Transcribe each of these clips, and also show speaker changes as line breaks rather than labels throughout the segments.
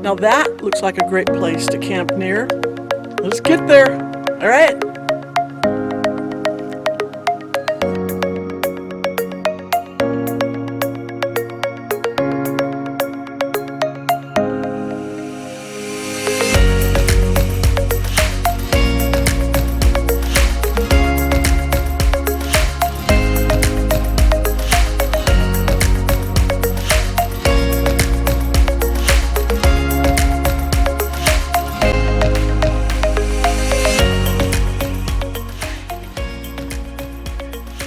Now that looks like a great place to camp near. Let's get there. All right.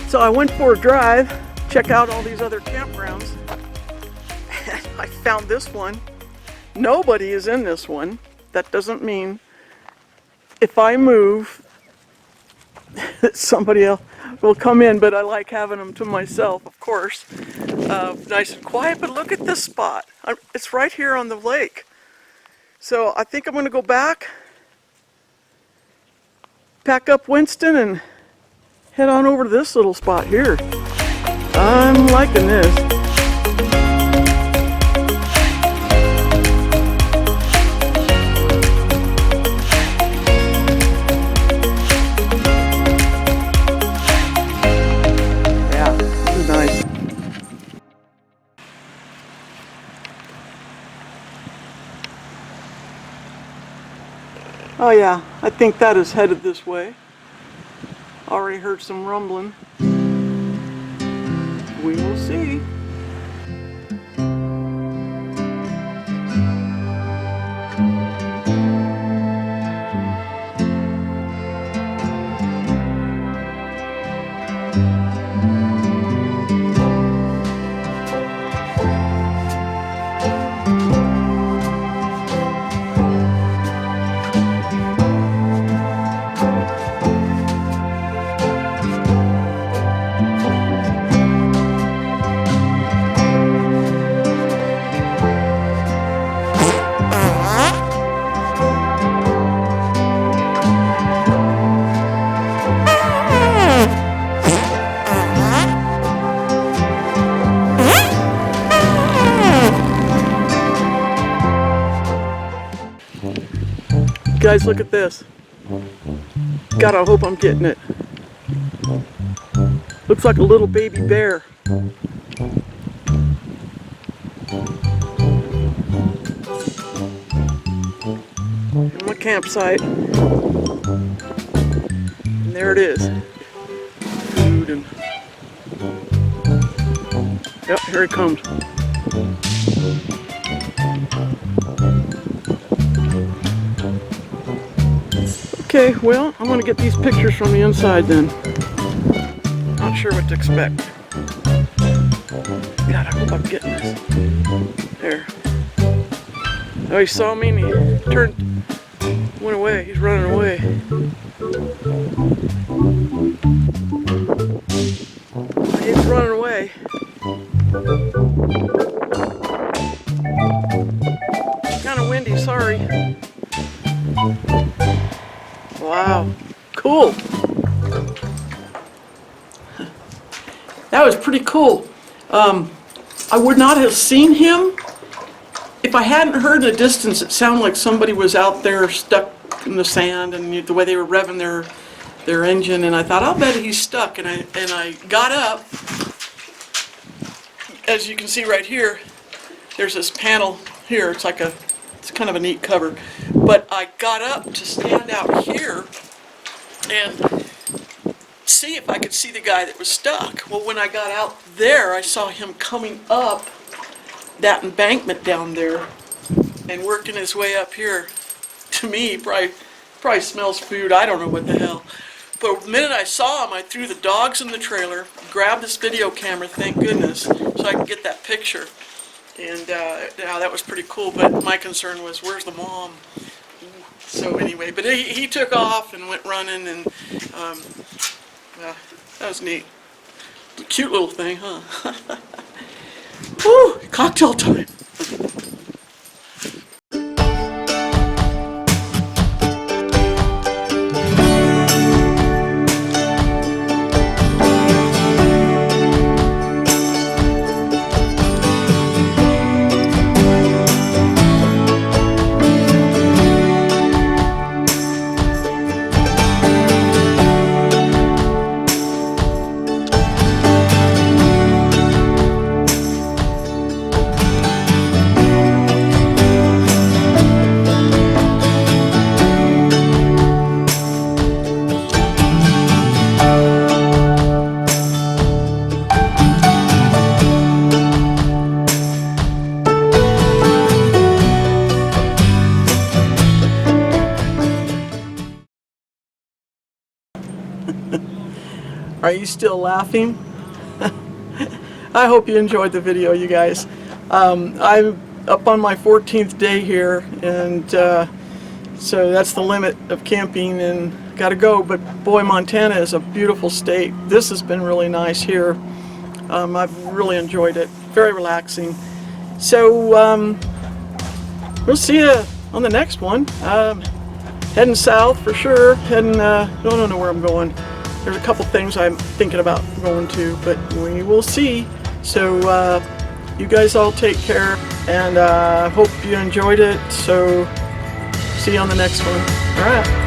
So I went for a drive, check out all these other campgrounds, and I found this one. Nobody is in this one. That doesn't mean if I move that somebody else will come in, but I like having them to myself, of course. Nice and quiet, but look at this spot. It's right here on the lake. So I think I'm going to go back, pack up Winston, and head on over to this little spot here. I'm liking this. Yeah, this is nice. Oh yeah, I think that is headed this way. Already heard some rumbling. We will see. Guys, look at this. God, I hope I'm getting it. Looks like a little baby bear. In my campsite. And there it is. Food and... Yep, here it comes. Okay, well, I'm going to get these pictures from the inside then. Not sure what to expect. God, I hope I'm getting this. There. Oh, he saw me and he went away. He's running away. He's running away. Kind of windy, sorry. Wow, cool. That was pretty cool. I would not have seen him if I hadn't heard in the distance. It sounded like somebody was out there stuck in the sand, and the way they were revving their engine, and I thought, I'll bet he's stuck. And I got up. As you can see right here, there's this panel here. It's kind of a neat cover. But I got up to stand out here and see if I could see the guy that was stuck. Well, when I got out there, I saw him coming up that embankment down there and working his way up here. To me, probably smells food. I don't know what the hell. But the minute I saw him, I threw the dogs in the trailer, grabbed this video camera, thank goodness, so I could get that picture. And yeah, that was pretty cool, but my concern was, where's the mom? So anyway, but he took off and went running, and yeah, that was neat. Cute little thing, huh? Woo, cocktail time. Are you still laughing? I hope you enjoyed the video, you guys. I'm up on my 14th day here, and so that's the limit of camping, and gotta go. But boy, Montana is a beautiful state. This has been really nice here. I've really enjoyed it. Very relaxing. So we'll see you on the next one. Heading south for sure. Heading, I don't know where I'm going. There's a couple things I'm thinking about going to, but we will see. So you guys all take care, and I hope you enjoyed it. So see you on the next one. All right.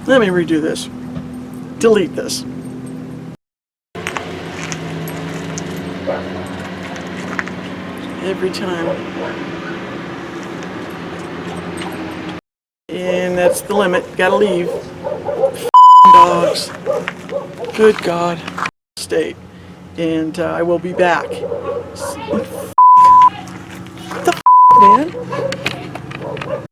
Let me redo this. Delete this. Every time. And that's the limit. Gotta leave. Dogs. Good God. State. And I will be back.